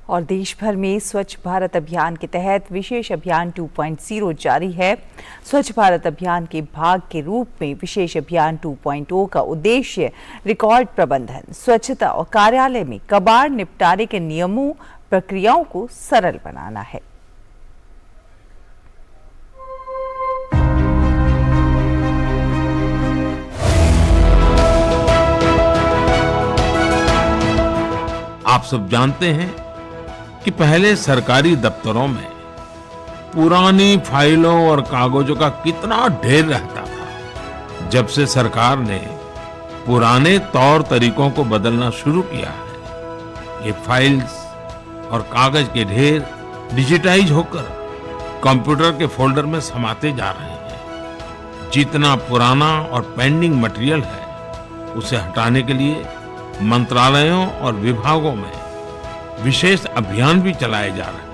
और देश भर में स्वच्छ भारत अभियान के तहत विशेष अभियान 2.0 जारी है। स्वच्छ भारत अभियान के भाग के रूप में विशेष अभियान 2.0 का उद्देश्य रिकॉर्ड प्रबंधन, स्वच्छता और कार्यालय में कबाड़ निपटारे के नियमों, प्रक्रियाओं को सरल बनाना है। आप सब जानते हैं कि पहले सरकारी दफ्तरों में पुरानी फाइलों और कागजों का कितना ढेर रहता था। जब से सरकार ने पुराने तौर तरीकों को बदलना शुरू किया है, ये फाइल्स और कागज के ढेर डिजिटाइज होकर कंप्यूटर के फोल्डर में समाते जा रहे हैं। जितना पुराना और पेंडिंग मटेरियल है, उसे हटाने के लिए मंत्रालयों और विभागों में विशेष अभियान भी चलाए जा रहे हैं।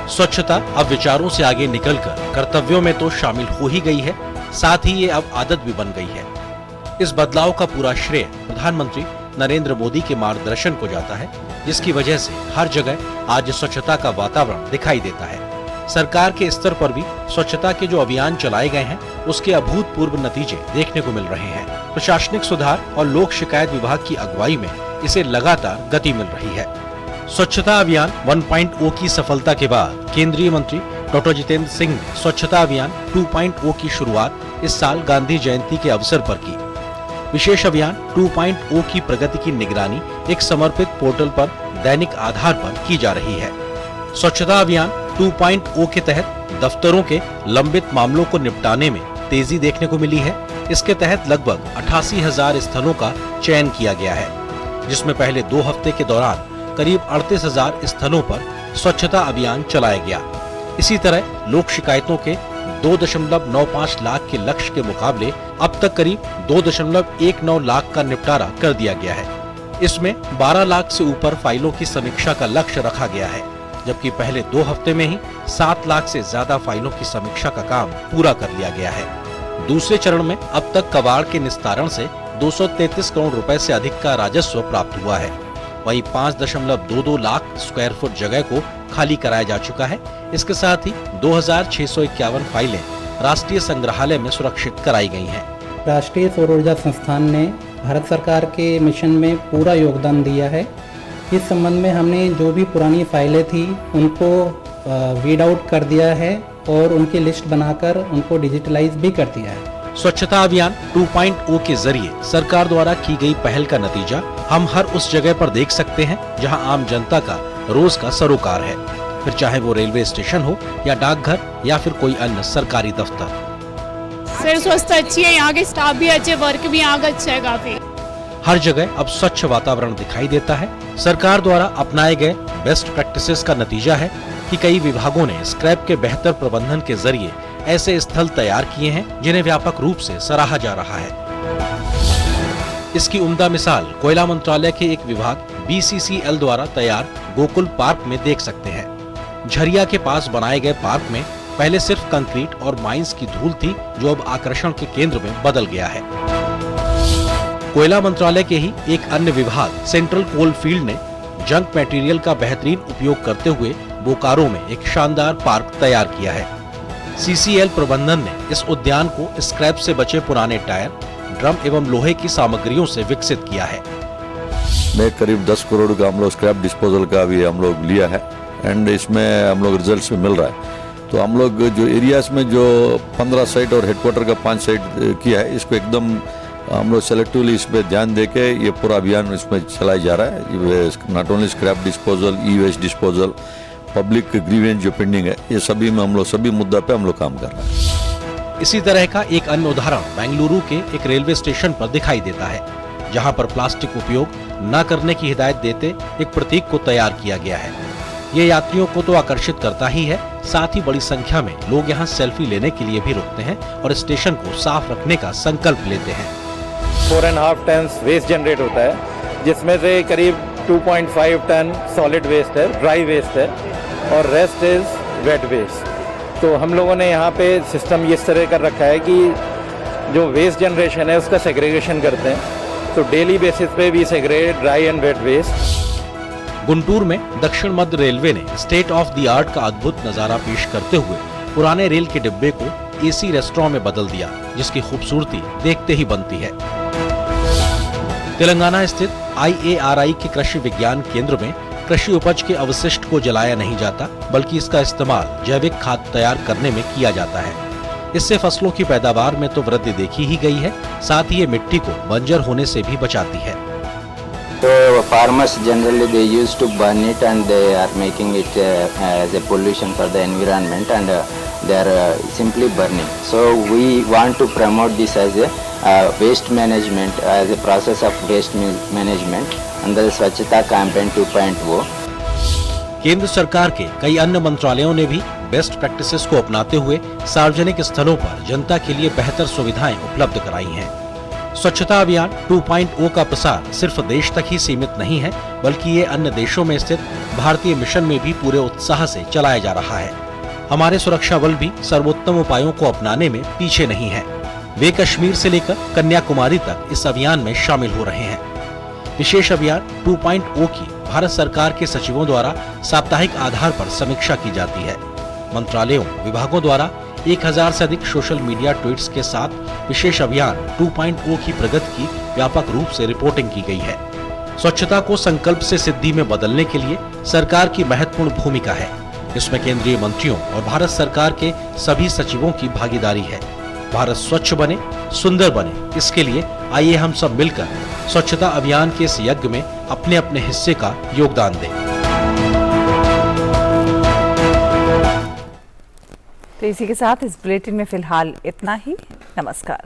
स्वच्छता अब विचारों से आगे निकलकर कर्तव्यों में तो शामिल हो ही गई है, साथ ही ये अब आदत भी बन गई है। इस बदलाव का पूरा श्रेय प्रधानमंत्री नरेंद्र मोदी के मार्गदर्शन को जाता है, जिसकी वजह से हर जगह आज स्वच्छता का वातावरण दिखाई देता है। सरकार के स्तर पर भी स्वच्छता के जो अभियान चलाए गए हैं, उसके अभूतपूर्व नतीजे देखने को मिल रहे हैं। प्रशासनिक सुधार और लोक शिकायत विभाग की अगुवाई में इसे लगातार गति मिल रही है। स्वच्छता अभियान 1.0 की सफलता के बाद केंद्रीय मंत्री डॉक्टर जितेंद्र सिंह ने स्वच्छता अभियान 2.0 की शुरुआत इस साल गांधी जयंती के अवसर पर की। विशेष अभियान 2.0 की प्रगति की निगरानी एक समर्पित पोर्टल पर दैनिक आधार पर की जा रही है। स्वच्छता अभियान 2.0 के तहत दफ्तरों के लंबित मामलों को निपटाने में तेजी देखने को मिली है। इसके तहत लगभग 88,000 स्थलों का चयन किया गया है, जिसमें पहले 2 हफ्ते के दौरान करीब 38,000 स्थलों पर स्वच्छता अभियान चलाया गया। इसी तरह लोक शिकायतों के 2.95 लाख के लक्ष्य के मुकाबले अब तक करीब 2.19 लाख का निपटारा कर दिया गया है। इसमें 12 लाख से ऊपर फाइलों की समीक्षा का लक्ष्य रखा गया है, जबकि पहले 2 हफ्ते में ही 7 लाख से ज्यादा फाइलों की समीक्षा का काम पूरा कर लिया गया है। दूसरे चरण में अब तक कबाड़ के निस्तारण से 233 करोड़ रुपए से अधिक का राजस्व प्राप्त हुआ है। वहीं 5.22 लाख स्क्वायर फुट जगह को खाली कराया जा चुका है। इसके साथ ही 2651 फाइलें राष्ट्रीय संग्रहालय में सुरक्षित कराई गई हैं। राष्ट्रीय सौर ऊर्जा संस्थान ने भारत सरकार के मिशन में पूरा योगदान दिया है। इस संबंध में हमने जो भी पुरानी फाइलें थी उनको वीड आउट कर दिया है और उनकी लिस्ट बनाकर उनको डिजिटलाइज भी कर दिया है। स्वच्छता अभियान 2.0 के जरिए सरकार द्वारा की गई पहल का नतीजा हम हर उस जगह पर देख सकते हैं जहां आम जनता का रोज का सरोकार है, फिर चाहे वो रेलवे स्टेशन हो या डाकघर या फिर कोई अन्य सरकारी दफ्तर। सर स्वच्छता अच्छी है, यहाँ के स्टाफ भी अच्छे, वर्क भी यहाँ का अच्छा है काफी। हर जगह अब स्वच्छ वातावरण दिखाई देता है। सरकार द्वारा अपनाए गए बेस्ट प्रैक्टिसेस का नतीजा है कि कई विभागों ने स्क्रैप के बेहतर प्रबंधन के जरिए ऐसे स्थल तैयार किए हैं जिन्हें व्यापक रूप से सराहा जा रहा है। इसकी उम्दा मिसाल कोयला मंत्रालय के एक विभाग BCCL द्वारा तैयार गोकुल पार्क में देख सकते हैं। झरिया के पास बनाए गए पार्क में पहले सिर्फ कंक्रीट और माइंस की धूल थी, जो अब आकर्षण के केंद्र में बदल गया है। कोयला मंत्रालय के ही एक अन्य विभाग सेंट्रल कोल फील्ड ने जंक मटेरियल का बेहतरीन उपयोग करते हुए बोकारो में एक शानदार पार्क तैयार किया है। CCL प्रबंधन ने इस उद्यान को स्क्रैप से बचे पुराने टायर, ड्रम एवं लोहे की सामग्रियों से विकसित किया है। में करीब 10 करोड़ का हम लोग स्क्रैप डिस्पोजल का भी हम लोग लिया है एंड इसमें हम लोग रिजल्ट भी मिल रहा है। तो हम लोग जो एरियाज में जो 15 साइट और हेडक्वार्टर का 5 साइट किया है, इसको एकदम हम लोग सेलेक्टिवली इस पे ध्यान देके ये पूरा अभियान इसमें चलाया जा रहा है। Not only scrap disposal, e-waste disposal, public grievance जो पेंडिंग है, ये सभी में हम लोग सभी मुद्दा पे हम लोग काम कर रहे हैं। इसी तरह का एक अन्य उदाहरण बेंगलुरु के एक रेलवे स्टेशन पर दिखाई देता है, जहां पर प्लास्टिक उपयोग न करने की हिदायत देते एक प्रतीक को तैयार किया गया है। ये यात्रियों को तो आकर्षित करता ही है, साथ ही बड़ी संख्या में लोग यहाँ सेल्फी लेने के लिए भी रुकते हैं और स्टेशन को साफ रखने का संकल्प लेते हैं। 4.5 टन वेस्ट जनरेट होता है, जिसमें से करीब 2.5 टन सॉलिड वेस्ट है, ड्राई वेस्ट है और रेस्ट इज वेट वेस्ट। तो हम लोगों ने यहाँ पे सिस्टम इस तरह कर रखा है कि जो वेस्ट जनरेशन है उसका सेग्रीगेशन करते हैं। तो डेली बेसिस पे we segregate dry and wet waste. Guntur में दक्षिण मध्य रेलवे ने स्टेट ऑफ द आर्ट का अद्भुत नजारा पेश करते हुए पुराने रेल के डिब्बे को एसी रेस्टोरेंट में बदल दिया, जिसकी खूबसूरती देखते ही बनती है। तेलंगाना स्थित IARI के कृषि विज्ञान केंद्र में कृषि उपज के अवशिष्ट को जलाया नहीं जाता, बल्कि इसका इस्तेमाल जैविक खाद तैयार करने में किया जाता है। इससे फसलों की पैदावार में तो वृद्धि देखी ही गई है, साथ ही ये मिट्टी को बंजर होने से भी बचाती है। So farmers generally they used to burn it and they are making it as a pollution for the environment and they are simply burning. So we want to promote this as a waste management, as a process of waste management under the Swachhata Campaign 2.0. केंद्र सरकार के कई अन्य मंत्रालयों ने भी best practices को अपनाते हुए सार्वजनिक स्थलों पर जनता के लिए बेहतर सुविधाएं उपलब्ध कराई हैं। स्वच्छता अभियान 2.0 का प्रसार सिर्फ देश तक ही सीमित नहीं है, बल्कि ये अन्य देशों में स्थित भारतीय मिशन में भी पूरे उत्साह से चलाया जा रहा है। हमारे सुरक्षा बल भी सर्वोत्तम उपायों को अपनाने में पीछे नहीं है। वे कश्मीर से लेकर कन्याकुमारी तक इस अभियान में शामिल हो रहे हैं। विशेष अभियान 2.0 की भारत सरकार के सचिवों द्वारा साप्ताहिक आधार पर समीक्षा की जाती है। मंत्रालयों, विभागों द्वारा 1000 से अधिक सोशल मीडिया ट्वीट्स के साथ विशेष अभियान 2.0 की प्रगति की व्यापक रूप से रिपोर्टिंग की गई है। स्वच्छता को संकल्प से सिद्धि में बदलने के लिए सरकार की महत्वपूर्ण भूमिका है। इसमें केंद्रीय मंत्रियों और भारत सरकार के सभी सचिवों की भागीदारी है। भारत स्वच्छ बने, सुंदर बने, इसके लिए आइए हम सब मिलकर स्वच्छता अभियान के इस यज्ञ में अपने अपने हिस्से का योगदान दें। तो इसी के साथ इस बुलेटिन में फिलहाल इतना ही। नमस्कार।